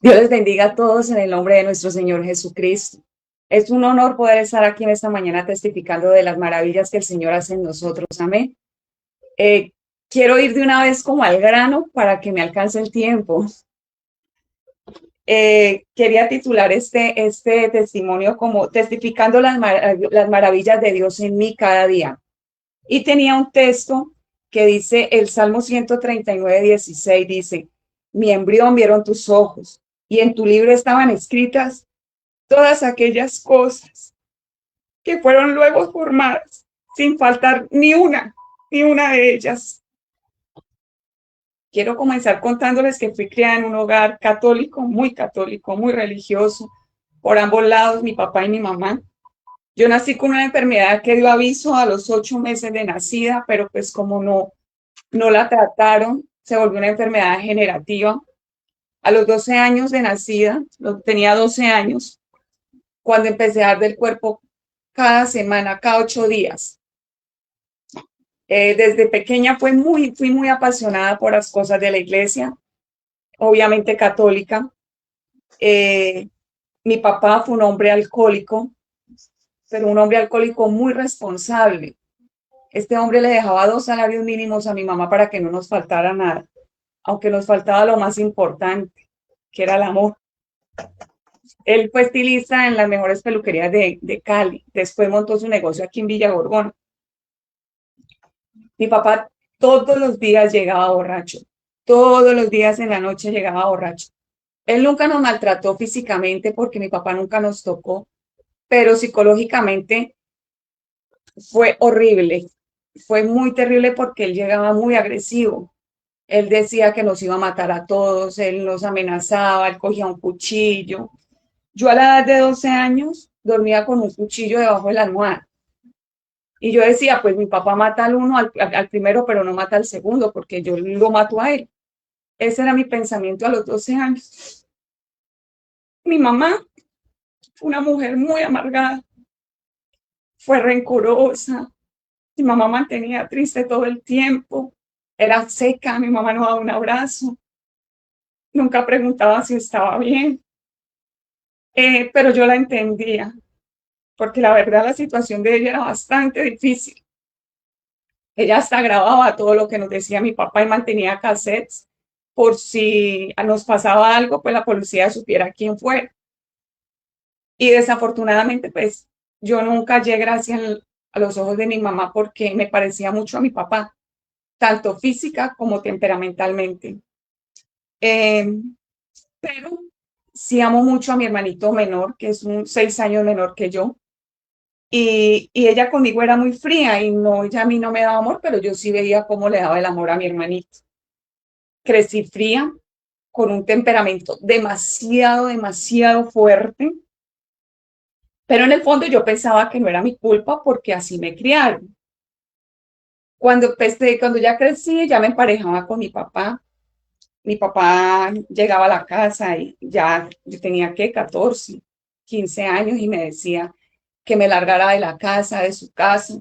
Dios les bendiga a todos en el nombre de nuestro Señor Jesucristo. Es un honor poder estar aquí en esta mañana testificando de las maravillas que el Señor hace en nosotros. Amén. Eh, Quiero ir de una vez como al grano para que me alcance el tiempo. Quería titular este testimonio como testificando las maravillas de Dios en mí cada día. Y tenía un texto que dice, el Salmo 139:16 dice, mi embrión vieron tus ojos y en tu libro estaban escritas todas aquellas cosas que fueron luego formadas, sin faltar ni una de ellas. Quiero comenzar contándoles que fui criada en un hogar católico, muy religioso, por ambos lados, mi papá y mi mamá. Yo nací con una enfermedad que dio aviso a los 8 meses de nacida, pero pues como no la trataron, se volvió una enfermedad degenerativa. A los 12 años de nacida, tenía 12 años, cuando empecé a dar del cuerpo cada semana, cada 8 días. Desde pequeña fui muy apasionada por las cosas de la iglesia, obviamente católica. Eh, Mi papá fue un hombre alcohólico, pero un hombre alcohólico muy responsable. Este hombre le dejaba 2 salarios mínimos a mi mamá para que no nos faltara nada, aunque nos faltaba lo más importante, que era el amor. Él fue estilista en las mejores peluquerías de Cali. Después montó su negocio aquí en Villa Gorgona. Mi papá todos los días llegaba borracho. Todos los días en la noche llegaba borracho. Él nunca nos maltrató físicamente porque mi papá nunca nos tocó, pero psicológicamente fue horrible. Fue muy terrible porque él llegaba muy agresivo. Él decía que nos iba a matar a todos, él nos amenazaba, él cogía un cuchillo. Yo a la edad de 12 años dormía con un cuchillo debajo de la almohada. Y yo decía, pues mi papá mata al uno, al primero, pero no mata al segundo, porque yo lo mato a él. Ese era mi pensamiento a los 12 años. Mi mamá fue una mujer muy amargada, fue rencorosa. Mi mamá mantenía triste todo el tiempo. Era seca, mi mamá no daba un abrazo. Nunca preguntaba si estaba bien. Pero yo la entendía, porque la verdad la situación de ella era bastante difícil. Ella hasta grababa todo lo que nos decía mi papá y mantenía cassettes por si nos pasaba algo, pues la policía supiera quién fue. Y desafortunadamente, pues yo nunca llegué gracias a los ojos de mi mamá porque me parecía mucho a mi papá, tanto física como temperamentalmente. Eh, pero sí amo mucho a mi hermanito menor, que es 6 años menor que yo. Y ella conmigo era muy fría y no, ella a mí no me daba amor, pero yo sí veía cómo le daba el amor a mi hermanito. Crecí fría, con un temperamento demasiado fuerte, pero en el fondo yo pensaba que no era mi culpa porque así me criaron. Cuando ya crecí, ya me emparejaba con mi papá. Mi papá llegaba a la casa y ya yo tenía que 14, 15 años y me decía que me largara de la casa, de su casa.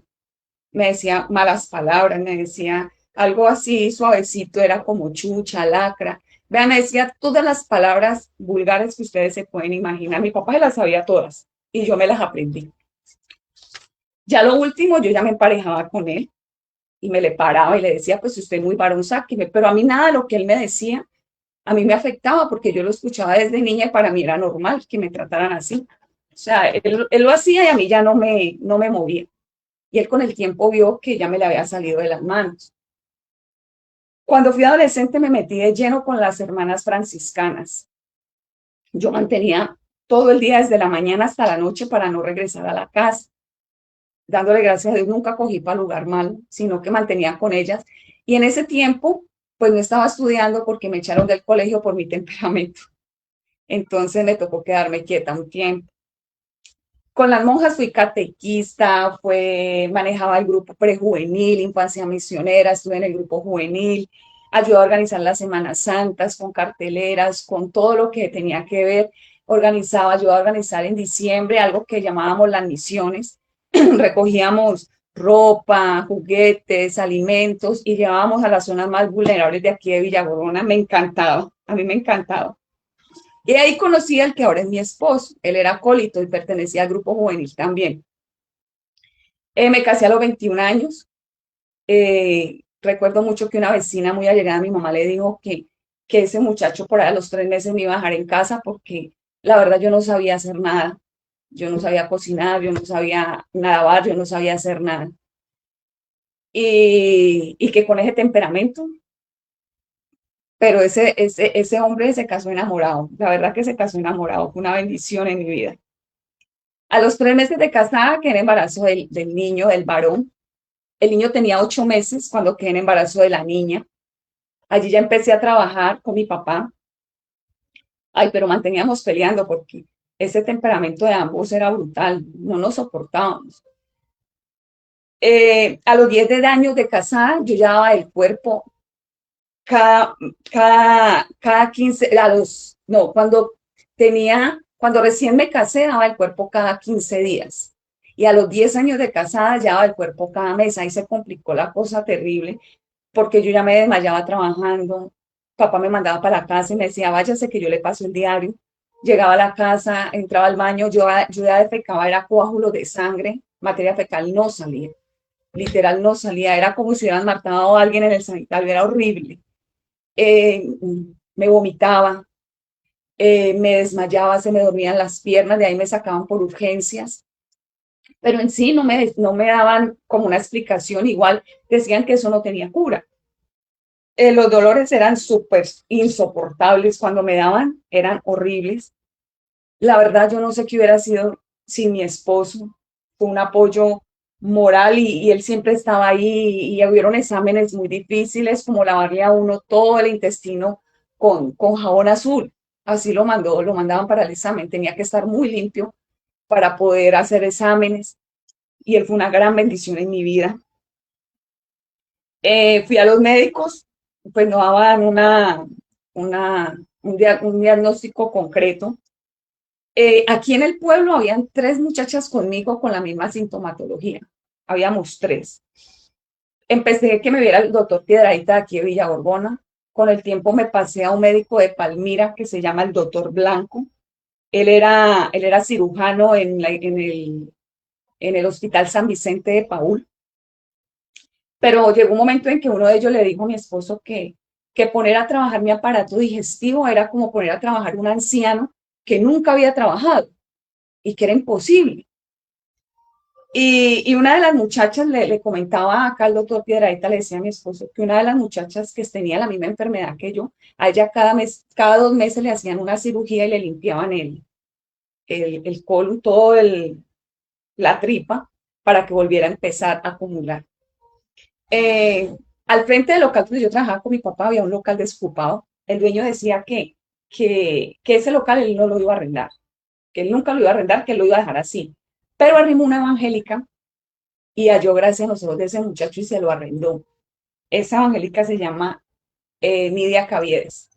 Me decía malas palabras, me decía algo así suavecito, era como chucha, lacra. Vean, me decía todas las palabras vulgares que ustedes se pueden imaginar. Mi papá se las sabía todas y yo me las aprendí. Ya lo último, yo ya me emparejaba con él y me le paraba y le decía, pues usted es muy varón, sáqueme. Pero a mí nada de lo que él me decía, a mí me afectaba porque yo lo escuchaba desde niña y para mí era normal que me trataran así. O sea, él lo hacía y a mí ya no me movía. Y él con el tiempo vio que ya me le había salido de las manos. Cuando fui adolescente me metí de lleno con las hermanas franciscanas. Yo mantenía todo el día desde la mañana hasta la noche para no regresar a la casa. Dándole gracias a Dios, nunca cogí para lugar mal, sino que mantenía con ellas. Y en ese tiempo, pues no estaba estudiando porque me echaron del colegio por mi temperamento. Entonces me tocó quedarme quieta un tiempo. Con las monjas fui catequista, manejaba el grupo prejuvenil, infancia misionera, estuve en el grupo juvenil, ayudé a organizar las Semanas Santas con carteleras, con todo lo que tenía que ver, ayudé a organizar en diciembre algo que llamábamos las misiones, recogíamos ropa, juguetes, alimentos y llevábamos a las zonas más vulnerables de aquí de Villagorona, me encantaba, a mí me encantaba. Y ahí conocí al que ahora es mi esposo. Él era acólito y pertenecía al grupo juvenil también. Me casé a los 21 años. Recuerdo mucho que una vecina muy allegada a mi mamá le dijo que ese muchacho por ahí a los 3 meses me iba a dejar en casa porque la verdad yo no sabía hacer nada. Yo no sabía cocinar, yo no sabía lavar, yo no sabía hacer nada. Y que con ese temperamento, pero ese hombre se casó enamorado. La verdad que se casó enamorado. Fue una bendición en mi vida. A los 3 meses de casada quedé en embarazo del niño, del varón. El niño tenía 8 meses cuando quedé en embarazo de la niña. Allí ya empecé a trabajar con mi papá. Ay, pero manteníamos peleando porque ese temperamento de ambos era brutal. No nos soportábamos. A los 10 de años de casada, yo ya daba el cuerpo cada, cada 15, no, cuando recién me casé, daba el cuerpo cada 15 días. Y a los 10 años de casada, ya daba el cuerpo cada mes. Ahí se complicó la cosa terrible, porque yo ya me desmayaba trabajando. Papá me mandaba para la casa y me decía, váyase que yo le paso el diario. Llegaba a la casa, entraba al baño, yo ya defecaba, era coágulo de sangre, materia fecal no salía, literal no salía, era como si hubieran matado a alguien en el sanitario, era horrible. eh, Me vomitaba, me desmayaba, se me dormían las piernas, de ahí me sacaban por urgencias, pero en sí no me daban como una explicación, igual decían que eso no tenía cura. Los dolores eran súper insoportables cuando me daban, eran horribles. La verdad, yo no sé qué hubiera sido sin mi esposo. Fue un apoyo moral y él siempre estaba ahí y hubieron exámenes muy difíciles, como lavarle a uno todo el intestino con jabón azul. Así lo mandaban para el examen. Tenía que estar muy limpio para poder hacer exámenes y él fue una gran bendición en mi vida. Fui a los médicos, pues no daban un diagnóstico concreto. Aquí en el pueblo habían 3 muchachas conmigo con la misma sintomatología. Habíamos 3. Empecé que me viera el doctor Piedradita de aquí de Villa Borbona. Con el tiempo me pasé a un médico de Palmira que se llama el doctor Blanco. Él era cirujano en el Hospital San Vicente de Paúl. Pero llegó un momento en que uno de ellos le dijo a mi esposo que poner a trabajar mi aparato digestivo era como poner a trabajar un anciano que nunca había trabajado y que era imposible. Y una de las muchachas le comentaba acá al doctor Piedradita, le decía a mi esposo que una de las muchachas que tenía la misma enfermedad que yo, a ella cada 2 meses le hacían una cirugía y le limpiaban el colon, la tripa, para que volviera a empezar a acumular. Eh, Al frente del local donde yo trabajaba con mi papá había un local desocupado. El dueño decía que ese local él no lo iba a arrendar, que él nunca lo iba a arrendar, que él lo iba a dejar así. Pero arrimó una evangélica y halló gracia en los ojos de ese muchacho y se lo arrendó. Esa evangélica se llama Nidia Caviedes.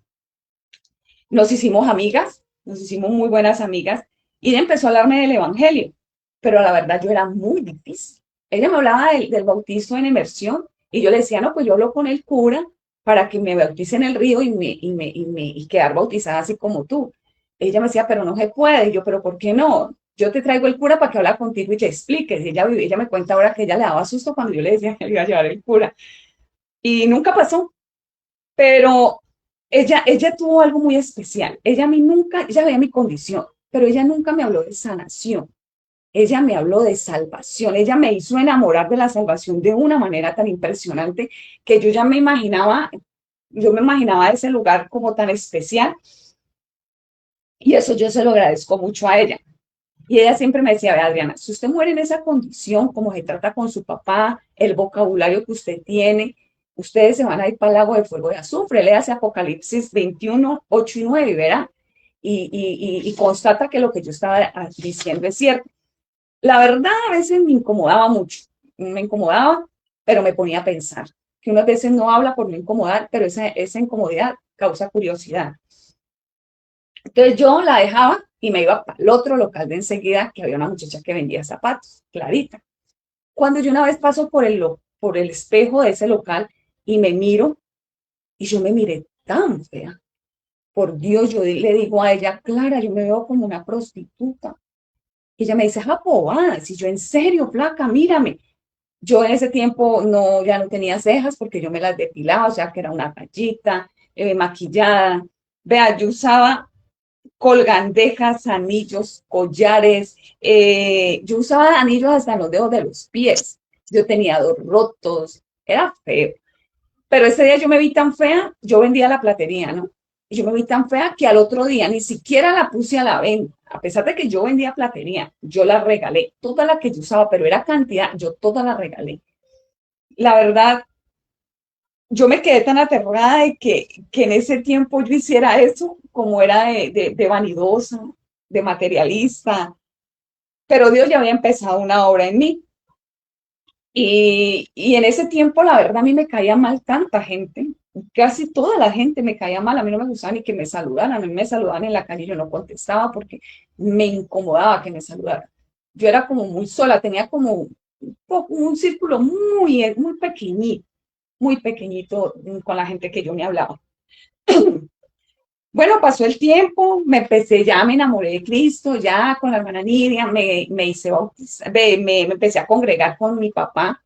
Nos hicimos amigas, nos hicimos muy buenas amigas y ella empezó a hablarme del evangelio, pero la verdad yo era muy difícil. Ella me hablaba del bautizo en inmersión y yo le decía, no, pues yo hablo con el cura para que me bautice en el río y quedar bautizada así como tú. Ella me decía, pero no se puede. Y yo, pero ¿por qué no? Yo te traigo el cura para que hable contigo y te explique. Y ella me cuenta ahora que ella le daba susto cuando yo le decía que le iba a llevar el cura. Y nunca pasó, pero ella tuvo algo muy especial. Ella a mí nunca, ella veía mi condición, pero ella nunca me habló de sanación. Ella me habló de salvación. Ella me hizo enamorar de la salvación de una manera tan impresionante que yo me imaginaba ese lugar como tan especial y eso yo se lo agradezco mucho a ella. Y ella siempre me decía, "Vea, Adriana, si usted muere en esa condición, como se trata con su papá, el vocabulario que usted tiene, ustedes se van a ir para el lago de fuego de azufre". Le hace Apocalipsis 21, 8 y 9, ¿verdad? Y constata que lo que yo estaba diciendo es cierto. La verdad, a veces me incomodaba mucho, me incomodaba, pero me ponía a pensar, que unas veces no habla por no incomodar, pero esa incomodidad causa curiosidad. Entonces yo la dejaba y me iba para el otro local de enseguida, que había una muchacha que vendía zapatos, Clarita. Cuando yo una vez paso por el espejo de ese local y me miro, y yo me miré tan fea, Por Dios, yo le digo a ella, Clara, yo me veo como una prostituta. Y ella me dice, ah, bobada, si yo en serio, flaca, mírame. Yo en ese tiempo no, ya no tenía cejas porque yo me las depilaba, o sea que era una rayita, maquillada. Vea, yo usaba colgandejas, anillos, collares, yo usaba anillos hasta en los dedos de los pies. Yo tenía dos rotos, era feo. Pero ese día yo me vi tan fea, yo vendía la platería, ¿no? Y yo me vi tan fea que al otro día ni siquiera la puse a la venta. A pesar de que yo vendía platería, yo la regalé. Toda la que yo usaba, pero era cantidad, yo toda la regalé. La verdad, yo me quedé tan aterrada de que en ese tiempo yo hiciera eso, como era de vanidosa, de materialista. Pero Dios ya había empezado una obra en mí. Y en ese tiempo, la verdad, a mí me caía mal tanta gente. Casi toda la gente me caía mal. A mí no me gustaba ni que me saludaran. A mí me saludaban en la calle y yo no contestaba porque me incomodaba que me saludaran. Yo era como muy sola, tenía como un círculo muy pequeñito con la gente que yo me hablaba. Bueno, pasó el tiempo, ya me enamoré de Cristo, ya con la hermana Nidia, me hice bautizar, me empecé a congregar con mi papá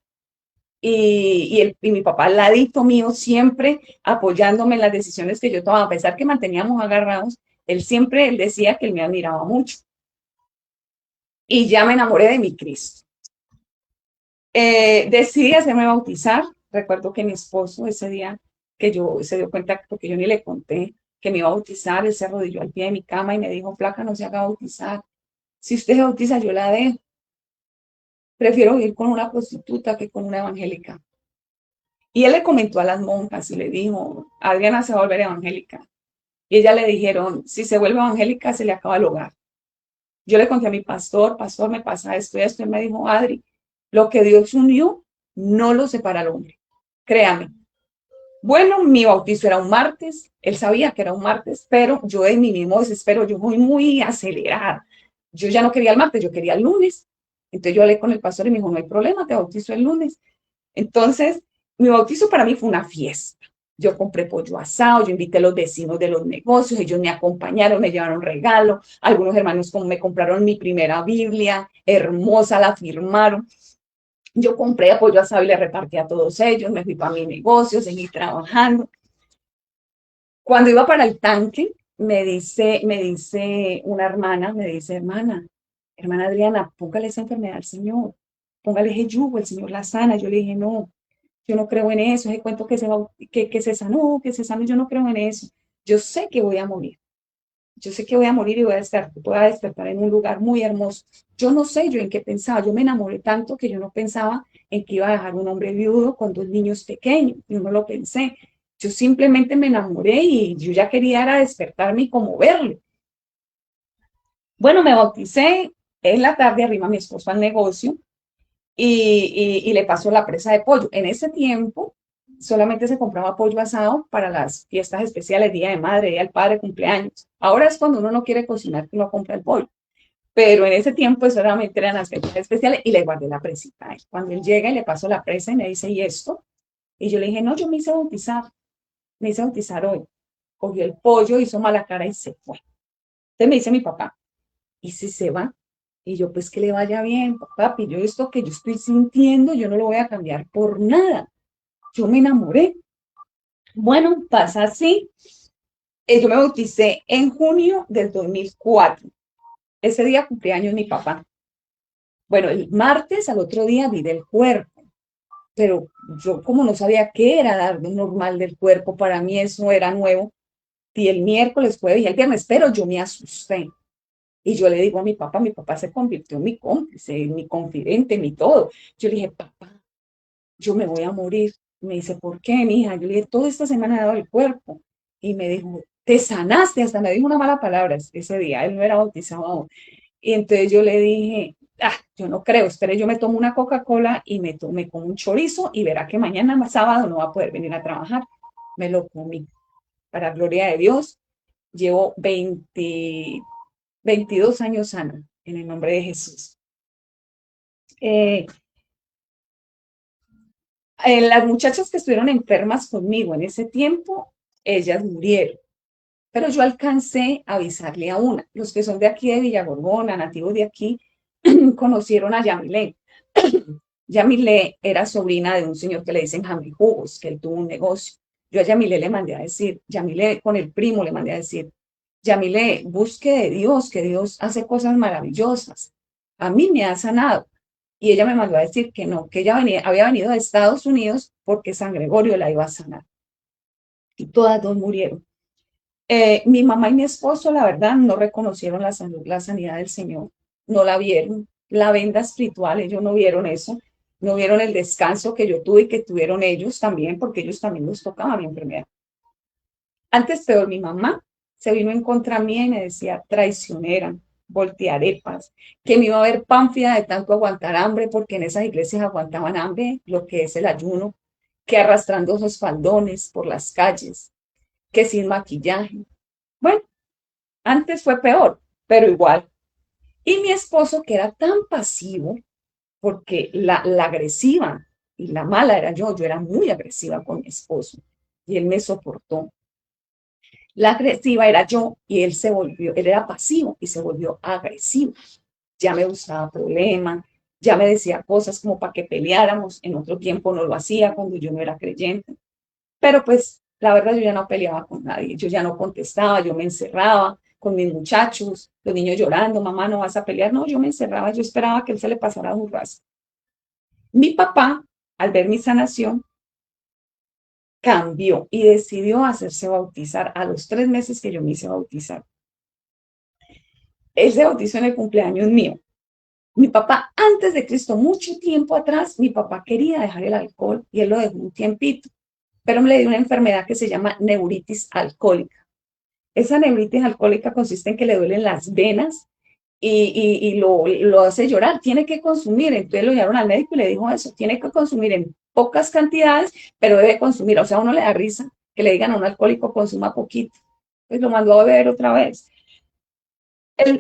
y mi papá al ladito mío, siempre apoyándome en las decisiones que yo tomaba, a pesar que manteníamos agarrados, él decía que él me admiraba mucho. Y ya me enamoré de mi Cristo. Decidí hacerme bautizar. Recuerdo que mi esposo ese día que yo se dio cuenta, porque yo ni le conté que me iba a bautizar, él se arrodilló al pie de mi cama y me dijo, flaca, no se haga bautizar. Si usted se bautiza, yo la dejo. Prefiero ir con una prostituta que con una evangélica. Y él le comentó a las monjas y le dijo, Adriana se va a volver evangélica. Y ellas le dijeron, si se vuelve evangélica, se le acaba el hogar. Yo le conté a mi pastor, pastor, me pasa esto y esto. Y me dijo, Adri, lo que Dios unió, no lo separa el hombre. Créame. Bueno, mi bautizo era un martes, él sabía que era un martes, pero yo en mi mismo desespero, yo fui muy acelerada. Yo ya no quería el martes, yo quería el lunes. Entonces yo hablé con el pastor y me dijo, no hay problema, te bautizo el lunes. Entonces, mi bautizo para mí fue una fiesta. Yo compré pollo asado, yo invité a los vecinos de los negocios, ellos me acompañaron, me llevaron regalo, algunos hermanos como me compraron mi primera Biblia, hermosa, la firmaron. Yo compré pollo asado y le repartí a todos ellos, me fui para mi negocio, seguí trabajando. Cuando iba para el tanque, me dice una hermana, me dice, hermana Adriana, póngale esa enfermedad al Señor, póngale ese yugo, el Señor la sana. Yo le dije, no, yo no creo en eso, ese cuento que se sanó, yo no creo en eso. Yo sé que voy a morir. Yo sé que voy a morir y voy a despertar en un lugar muy hermoso. Yo no sé yo en qué pensaba. Yo me enamoré tanto que yo no pensaba en que iba a dejar un hombre viudo con dos niños pequeños. Yo no lo pensé. Yo simplemente me enamoré y yo ya quería era despertarme y como verlo. Bueno, me bauticé. En la tarde arriba mi esposo al negocio y le pasó la presa de pollo. En ese tiempo solamente se compraba pollo asado para las fiestas especiales, Día de Madre, Día del Padre, cumpleaños. Ahora es cuando uno no quiere cocinar que uno compra el pollo. Pero en ese tiempo solamente eran las fiestas especiales y le guardé la presita. Cuando él llega y le paso la presa y me dice, ¿y esto? Y yo le dije, no, yo me hice bautizar hoy. Cogió el pollo, hizo mala cara y se fue. Entonces me dice mi papá, ¿y si se va? Y yo, pues que le vaya bien, papi, yo esto que yo estoy sintiendo, yo no lo voy a cambiar por nada. Yo me enamoré. Bueno, pasa así. Yo me bauticé en junio del 2004. Ese día cumpleaños mi papá. Bueno, el martes al otro día di del cuerpo, pero yo como no sabía qué era dar de normal del cuerpo, para mí eso era nuevo. Di el miércoles, jueves y el viernes, pero yo me asusté. Y yo le digo a mi papá se convirtió en mi cómplice, en mi confidente, en mi todo. Yo le dije, papá, yo me voy a morir. Me dice, ¿por qué, mija? Yo le dije, toda esta semana he dado el cuerpo. Y me dijo, te sanaste, hasta me dijo una mala palabra ese día, él no era bautizado aún. Y entonces yo le dije, yo no creo, espere, yo me tomo una Coca-Cola y me como un chorizo y verá que mañana sábado no va a poder venir a trabajar. Me lo comí. Para gloria de Dios, llevo 22 años sana, en el nombre de Jesús. Eh, las muchachas que estuvieron enfermas conmigo en ese tiempo, ellas murieron. pero yo alcancé a avisarle a una. Los que son de aquí de Villagorgona, nativos de aquí, conocieron a Yamilé. Yamilé era sobrina de un señor que le dicen Jamil Jugos, que él tuvo un negocio. Yo a Yamilé le mandé a decir, Yamilé con el primo le mandé a decir, Yamilé, busque de Dios, que Dios hace cosas maravillosas. A mí me ha sanado. Y ella me mandó a decir que no, que ella había venido de Estados Unidos porque San Gregorio la iba a sanar. Y todas dos murieron. Mi mamá y mi esposo, la verdad, no reconocieron la sanidad del Señor, no la vieron, la venda espiritual, ellos no vieron eso, no vieron el descanso que yo tuve y que tuvieron ellos también, porque ellos también les tocaba mi enfermedad. Antes peor, mi mamá se vino en contra mía y me decía traicionera, voltearepas, que me iba a ver pánfila de tanto aguantar hambre, porque en esas iglesias aguantaban hambre, lo que es el ayuno, que arrastrando esos faldones por las calles, que sin maquillaje. Bueno, antes fue peor, pero igual. Y mi esposo, que era tan pasivo, porque la agresiva y la mala era yo era muy agresiva con mi esposo y él me soportó. La agresiva era yo y él era pasivo y se volvió agresivo. Ya me buscaba problemas, ya me decía cosas como para que peleáramos. En otro tiempo no lo hacía cuando yo no era creyente. Pero pues la verdad yo ya no peleaba con nadie, yo ya no contestaba, yo me encerraba con mis muchachos, los niños llorando, mamá, no vas a pelear. No, yo me encerraba, yo esperaba que él se le pasara un rato. Mi papá, al ver mi sanación, cambió y decidió hacerse bautizar a los 3 meses que yo me hice bautizar. Él se bautizó en el cumpleaños mío. Mi papá, antes de Cristo, mucho tiempo atrás, mi papá quería dejar el alcohol y él lo dejó un tiempito, pero me le dio una enfermedad que se llama neuritis alcohólica. Esa neuritis alcohólica consiste en que le duelen las venas y lo hace llorar. Tiene que consumir. Entonces lo llevaron al médico y le dijo eso. Tiene que consumir en pocas cantidades, pero debe consumir. O sea, a uno le da risa que le digan a un alcohólico consuma poquito. Pues lo mandó a beber otra vez.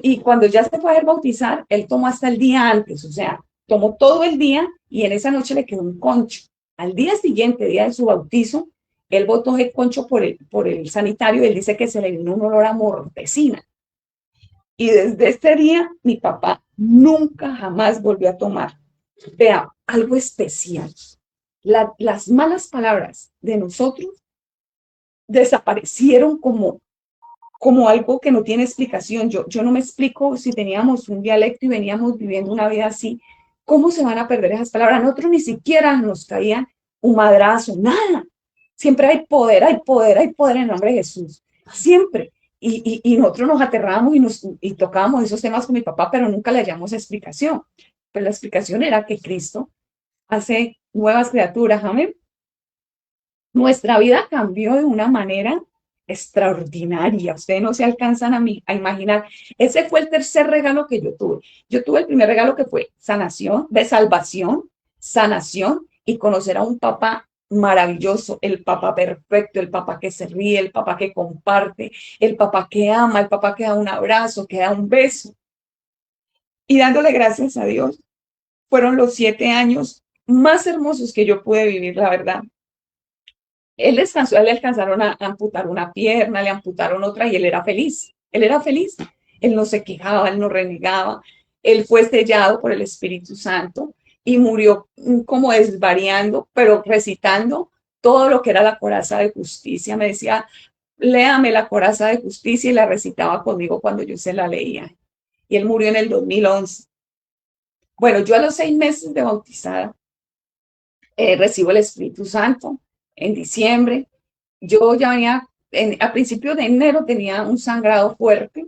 Y cuando ya se fue a bautizar, él tomó hasta el día antes. O sea, tomó todo el día y en esa noche le quedó un concho. Al día siguiente, día de su bautizo, él botó el concho por el sanitario y él dice que se le vino un olor a mortecina. Y desde ese día, mi papá nunca jamás volvió a tomar. Vea, algo especial. Las malas palabras de nosotros desaparecieron como algo que no tiene explicación. Yo no me explico si teníamos un dialecto y veníamos viviendo una vida así, ¿cómo se van a perder esas palabras? Nosotros ni siquiera nos caía un madrazo, nada. Siempre hay poder en el nombre de Jesús. Siempre. Y nosotros nos aterramos y tocábamos esos temas con mi papá, pero nunca le hallamos explicación. Pues la explicación era que Cristo hace nuevas criaturas, amén. Nuestra vida cambió de una manera extraordinaria. Ustedes no se alcanzan a imaginar. Ese fue el tercer regalo que yo tuve. Yo tuve el primer regalo que fue sanación, de salvación, sanación y conocer a un papá maravilloso, el papá perfecto, el papá que se ríe, el papá que comparte, el papá que ama, el papá que da un abrazo, que da un beso. Y dándole gracias a Dios, fueron los 7 años más hermosos que yo pude vivir, la verdad. Él descansó, le alcanzaron a amputar una pierna, le amputaron otra y él era feliz. Él era feliz. Él no se quejaba, él no renegaba. Él fue sellado por el Espíritu Santo y murió como desvariando, pero recitando todo lo que era la coraza de justicia. Me decía, léame la coraza de justicia y la recitaba conmigo cuando yo se la leía. Y él murió en el 2011. Bueno, yo a los 6 meses de bautizada recibo el Espíritu Santo en diciembre. Yo ya venía, a principios de enero tenía un sangrado fuerte.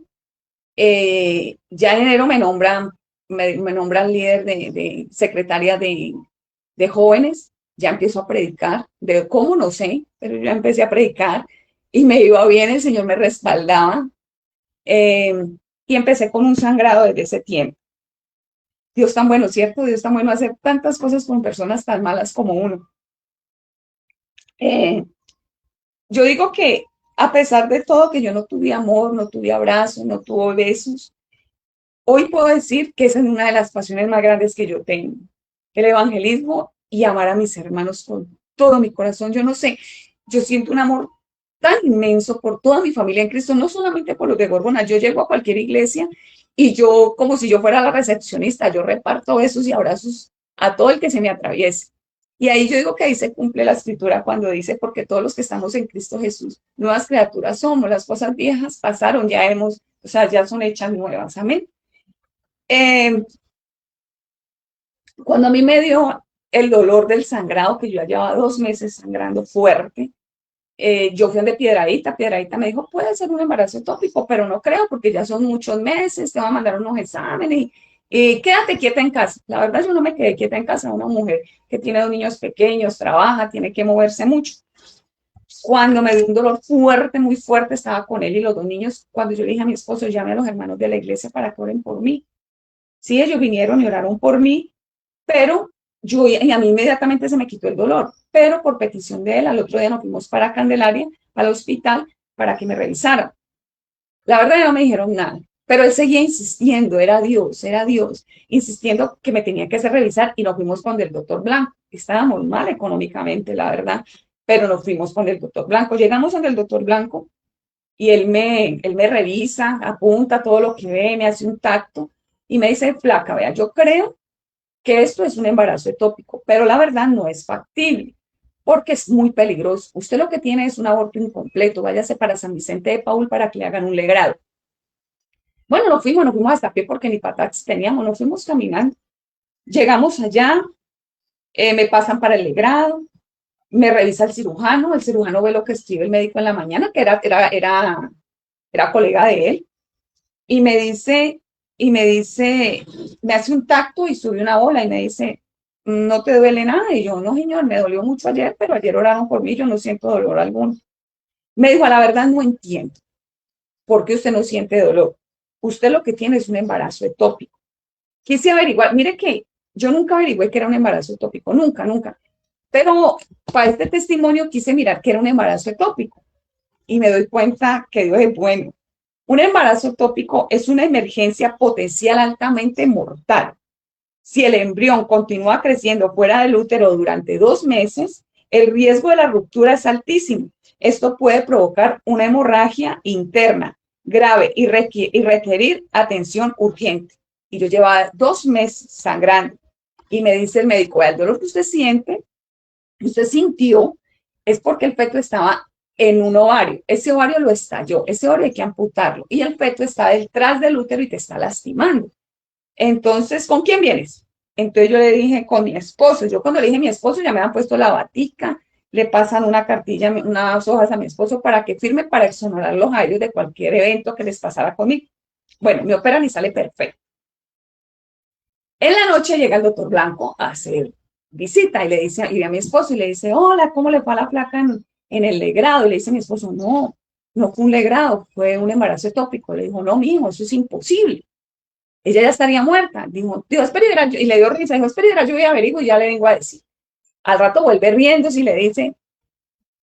Ya en enero me nombran líder de secretaria de jóvenes. Ya empiezo a predicar, de cómo no sé, pero ya empecé a predicar y me iba bien, el Señor me respaldaba. Y empecé con un sangrado desde ese tiempo. Dios tan bueno, ¿cierto? Dios tan bueno hacer tantas cosas con personas tan malas como uno. Eh, yo digo que a pesar de todo, que yo no tuve amor, no tuve abrazos, no tuve besos, hoy puedo decir que esa es una de las pasiones más grandes que yo tengo. El evangelismo y amar a mis hermanos con todo mi corazón. Yo no sé, yo siento un amor tan inmenso por toda mi familia en Cristo, no solamente por los de Gorgona. Yo llego a cualquier iglesia y yo, como si yo fuera la recepcionista, yo reparto besos y abrazos a todo el que se me atraviese. Y ahí yo digo que ahí se cumple la escritura cuando dice, porque todos los que estamos en Cristo Jesús, nuevas criaturas somos, las cosas viejas pasaron, ya hemos, o sea, ya son hechas nuevas, amén. Eh, Cuando a mí me dio el dolor del sangrado, que yo ya llevaba 2 meses sangrando fuerte, yo fui donde Piedradita me dijo, puede ser un embarazo ectópico, pero no creo porque ya son muchos meses, te va a mandar unos exámenes y quédate quieta en casa. La verdad yo no me quedé quieta en casa, una mujer que tiene 2 niños pequeños, trabaja, tiene que moverse mucho. Cuando me dio un dolor fuerte, muy fuerte, estaba con él y los 2 niños, cuando yo le dije a mi esposo, llame a los hermanos de la iglesia para que oren por mí. Sí, ellos vinieron y oraron por mí, pero y a mí inmediatamente se me quitó el dolor, pero por petición de él, al otro día nos fuimos para Candelaria, al hospital, para que me revisaran. La verdad no me dijeron nada, pero él seguía insistiendo, era Dios, insistiendo que me tenía que hacer revisar y nos fuimos con el doctor Blanco. Estábamos mal económicamente, la verdad, pero nos fuimos con el doctor Blanco. Llegamos con el doctor Blanco y él me revisa, apunta todo lo que ve, me hace un tacto y me dice, flaca, vea, yo creo que esto es un embarazo ectópico, pero la verdad no es factible porque es muy peligroso. Usted lo que tiene es un aborto incompleto, váyase para San Vicente de Paúl para que le hagan un legrado. Bueno, nos fuimos hasta pie porque ni patax teníamos, nos fuimos caminando. Llegamos allá, me pasan para el legrado, me revisa el cirujano ve lo que escribe el médico en la mañana, que era colega de él, y me hace un tacto y sube una bola y me dice, ¿no te duele nada? Y yo, no, señor, me dolió mucho ayer, pero ayer oraron por mí, yo no siento dolor alguno. Me dijo, a la verdad no entiendo por qué usted no siente dolor. Usted lo que tiene es un embarazo ectópico. Quise averiguar, mire que yo nunca averigüé que era un embarazo ectópico, nunca, nunca. Pero para este testimonio quise mirar que era un embarazo ectópico y me doy cuenta que Dios es bueno. Un embarazo ectópico es una emergencia potencial altamente mortal. Si el embrión continúa creciendo fuera del útero durante 2 meses, el riesgo de la ruptura es altísimo. Esto puede provocar una hemorragia interna grave y requerir atención urgente. Y yo llevaba 2 meses sangrando. Y me dice el médico, el dolor que usted siente, que usted sintió, es porque el feto estaba en un ovario. Ese ovario lo estalló, ese ovario hay que amputarlo. Y el feto está detrás del útero y te está lastimando. Entonces, ¿con quién vienes? Entonces yo le dije, con mi esposo. Yo cuando le dije a mi esposo, ya me han puesto la batica, le pasan una cartilla, unas hojas a mi esposo para que firme para exonerar los aires de cualquier evento que les pasara conmigo. Bueno, me operan y sale perfecto. En la noche llega el doctor Blanco a hacer visita y le dice, y a mi esposo y le dice, hola, ¿cómo le fue a la placa en el legrado? Y le dice a mi esposo, no, no fue un legrado, fue un embarazo ectópico. Le dijo, no, mijo, eso es imposible. Ella ya estaría muerta. Dijo, Dios, espera, y le dio risa, dijo, espera, yo voy a averiguar y ya le vengo a decir. Al rato vuelve riéndose y le dice,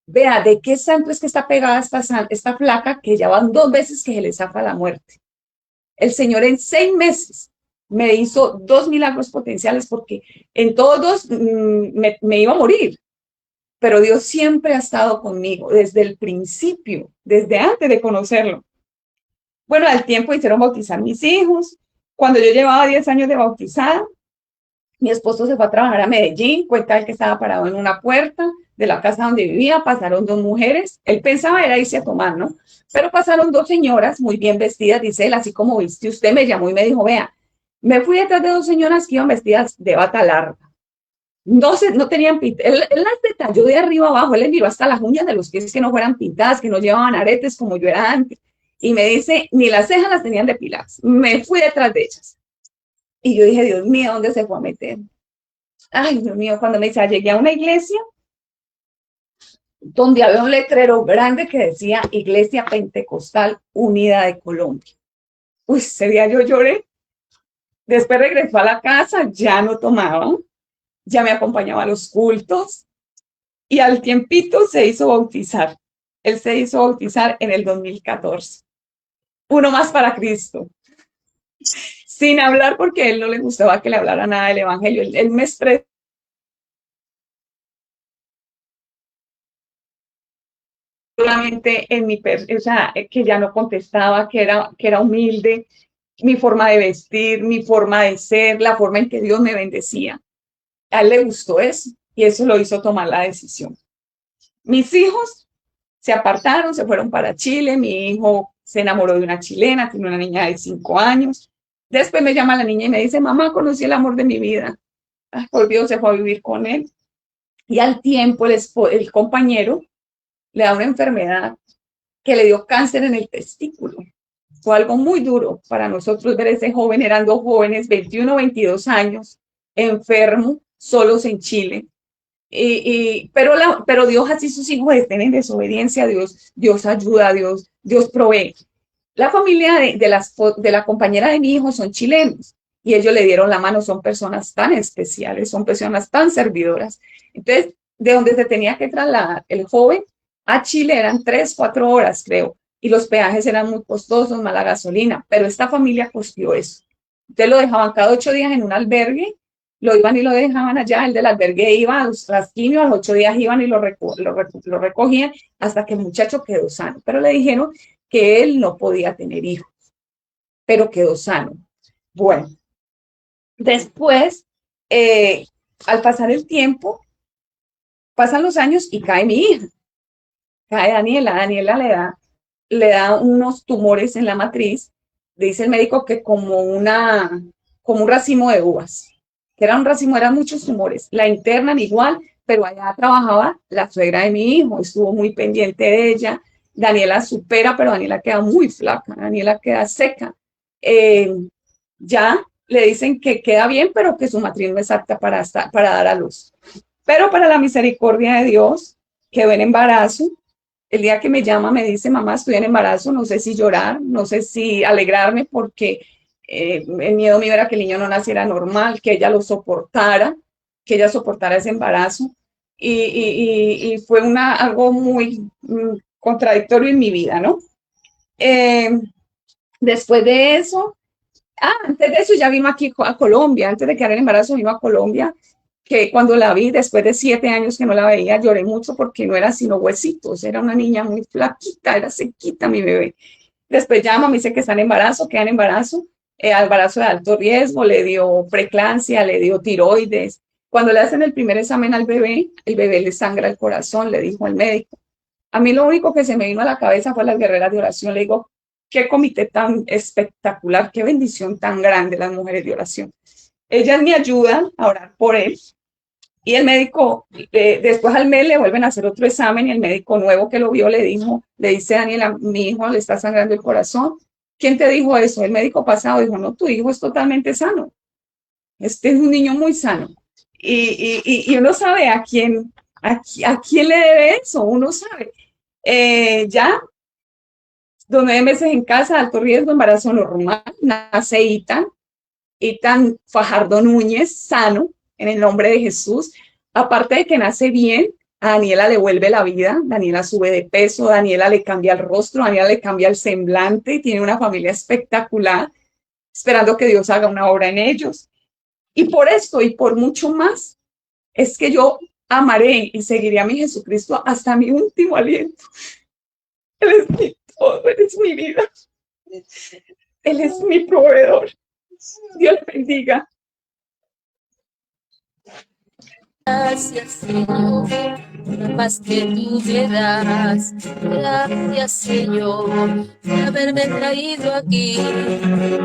vea, ¿de qué santo es que está pegada esta flaca que ya van 2 veces que se le zafa la muerte? El Señor en 6 meses me hizo 2 milagros potenciales porque en todos dos me iba a morir, pero Dios siempre ha estado conmigo desde el principio, desde antes de conocerlo. Bueno, al tiempo hicieron bautizar mis hijos. Cuando yo llevaba 10 años de bautizada, mi esposo se fue a trabajar a Medellín, cuenta él que estaba parado en una puerta de la casa donde vivía, pasaron 2 mujeres, él pensaba era irse a tomar, ¿no? Pero pasaron 2 señoras muy bien vestidas, dice él, así como viste usted, me llamó y me dijo, vea, me fui detrás de 2 señoras que iban vestidas de bata larga. No tenían pintas, él las detalló de arriba abajo, él les miró hasta las uñas de los pies que no fueran pintadas, que no llevaban aretes como yo era antes. Y me dice, ni las cejas las tenían depiladas. Me fui detrás de ellas. Y yo dije, Dios mío, ¿dónde se fue a meter? Ay, Dios mío, cuando me dice, llegué a una iglesia donde había un letrero grande que decía Iglesia Pentecostal Unida de Colombia. Uy, ese día yo lloré. Después regresó a la casa, ya no tomaba, ya me acompañaba a los cultos y al tiempito se hizo bautizar. Él se hizo bautizar en el 2014. Uno más para Cristo. Sin hablar porque a él no le gustaba que le hablara nada del evangelio. Él me expresó solamente en o sea, que ya no contestaba, que era humilde, mi forma de vestir, mi forma de ser, la forma en que Dios me bendecía. A él le gustó eso y eso lo hizo tomar la decisión. Mis hijos se apartaron, se fueron para Chile, mi hijo se enamoró de una chilena, tiene una niña de 5 años. Después me llama la niña y me dice, mamá, conocí el amor de mi vida. Volvió, se fue a vivir con él. Y al tiempo el compañero le da una enfermedad que le dio cáncer en el testículo. Fue algo muy duro para nosotros ver ese joven, eran dos jóvenes, 21, 22 años, enfermos, solos en Chile. Pero Dios así sus hijos estén en desobediencia, Dios ayuda, Dios provee. La familia de la compañera de mi hijo son chilenos y ellos le dieron la mano, son personas tan especiales, son personas tan servidoras. Entonces, de donde se tenía que trasladar el joven a Chile eran 3, 4 horas, creo, y los peajes eran muy costosos, mala gasolina, pero esta familia costeó eso. Entonces lo dejaban cada 8 días en un albergue, lo iban y lo dejaban allá, el del albergue iba a las quimios, a los 8 días iban y lo recogían hasta que el muchacho quedó sano. Pero le dijeron que él no podía tener hijos, pero quedó sano. Bueno, después, al pasar el tiempo, pasan los años y cae mi hija, cae Daniela le da unos tumores en la matriz, dice el médico que como un racimo de uvas, que era un racimo, eran muchos tumores, la internan igual, pero allá trabajaba la suegra de mi hijo, estuvo muy pendiente de ella, Daniela supera, pero Daniela queda muy flaca, Daniela queda seca. Ya le dicen que queda bien, pero que su matriz no es apta para dar a luz. Pero para la misericordia de Dios, quedó en embarazo. El día que me llama me dice, mamá, estoy en embarazo, no sé si llorar, no sé si alegrarme, porque el miedo mío era que el niño no naciera normal, que ella lo soportara, que ella soportara ese embarazo. Y fue algo muy contradictorio en mi vida, ¿no? Después de eso, antes de eso ya vino aquí a Colombia, antes de quedar en embarazo vino a Colombia, que cuando la vi, después de 7 años que no la veía, lloré mucho porque no era sino huesitos, era una niña muy flaquita, era sequita mi bebé. Después llama, me dice que está en embarazo, queda en embarazo, embarazo de alto riesgo, le dio preeclampsia, le dio tiroides. Cuando le hacen el primer examen al bebé, el bebé le sangra el corazón, le dijo el médico. A mí lo único que se me vino a la cabeza fue las guerreras de oración. Le digo, qué comité tan espectacular, qué bendición tan grande las mujeres de oración. Ellas me ayudan a orar por él. Y el médico, después al mes le vuelven a hacer otro examen y el médico nuevo que lo vio le dice, Daniela, mi hijo le está sangrando el corazón. ¿Quién te dijo eso? El médico pasado dijo, no, tu hijo es totalmente sano. Este es un niño muy sano. Y uno sabe a quién le debe eso, uno sabe. Ya 9 meses en casa, alto riesgo, embarazo normal, nace Itan Fajardo Núñez, sano, en el nombre de Jesús. Aparte de que nace bien, a Daniela le vuelve la vida, Daniela sube de peso, Daniela le cambia el rostro, Daniela le cambia el semblante, tiene una familia espectacular, esperando que Dios haga una obra en ellos. Y por esto y por mucho más, es que yo amaré y seguiré a mi Jesucristo hasta mi último aliento. Él es mi todo, Él es mi vida. Él es mi proveedor. Dios le bendiga. Gracias, Señor, por la paz que tú me das. Gracias, Señor, por haberme traído aquí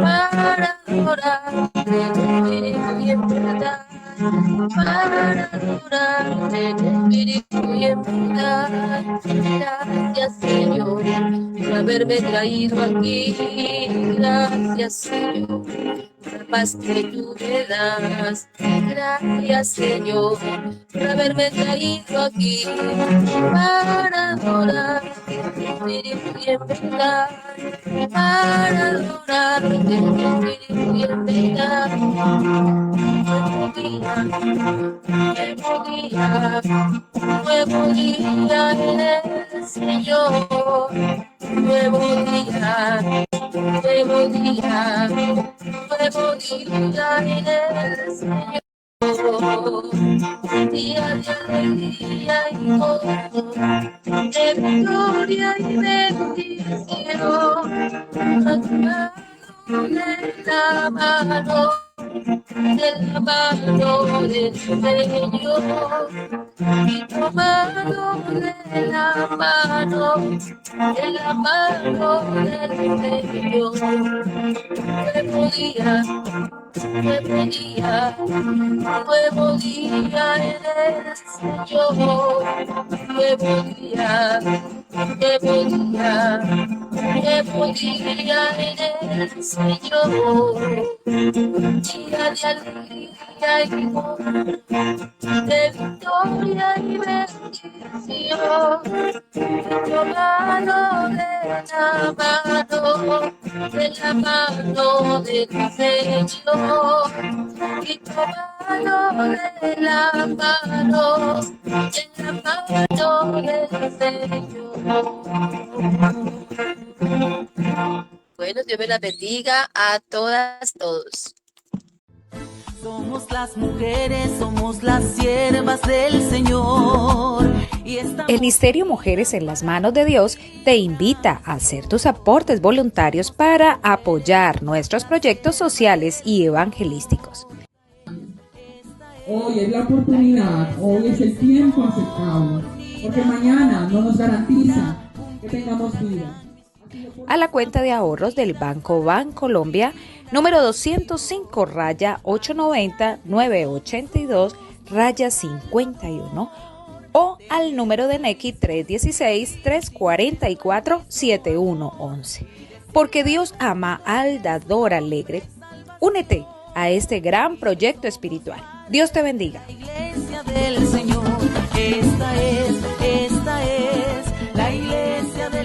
para adorarte en verdad. Para adorarte en espíritu y en verdad. Gracias, Señor, por haberme traído aquí. Gracias, Señor, por la paz que tú me das. Gracias, Señor, por haberme traído aquí para adorar en espíritu y en verdad, para adorar en espíritu y en verdad. Nuevo día en el Señor, nuevo día en el Señor. día de alegría y gozo, de victoria y bendición, de la mano del Señor, y tomado de la mano del Señor, nuevo día, nuevo día, nuevo día en el Señor, nuevo día, nuevo día, nuevo día en el Señor, día de alegría y gozo, de victoria y bendición, tomado de la mano del Señor, y tomado de la mano del Señor. Bueno, Dios me la bendiga a todas, todos. Somos las mujeres, somos las siervas del Señor. El Ministerio Mujeres en las Manos de Dios te invita a hacer tus aportes voluntarios para apoyar nuestros proyectos sociales y evangelísticos. Hoy es la oportunidad, hoy es el tiempo aceptado, porque mañana no nos garantiza que tengamos vida. A la cuenta de ahorros del Banco Bancolombia, número 205-890-982-51, o al número de Nequi 316-344-7111. Porque Dios ama al dador alegre. Únete a este gran proyecto espiritual. Dios te bendiga. La iglesia del Señor, esta es la iglesia del Señor.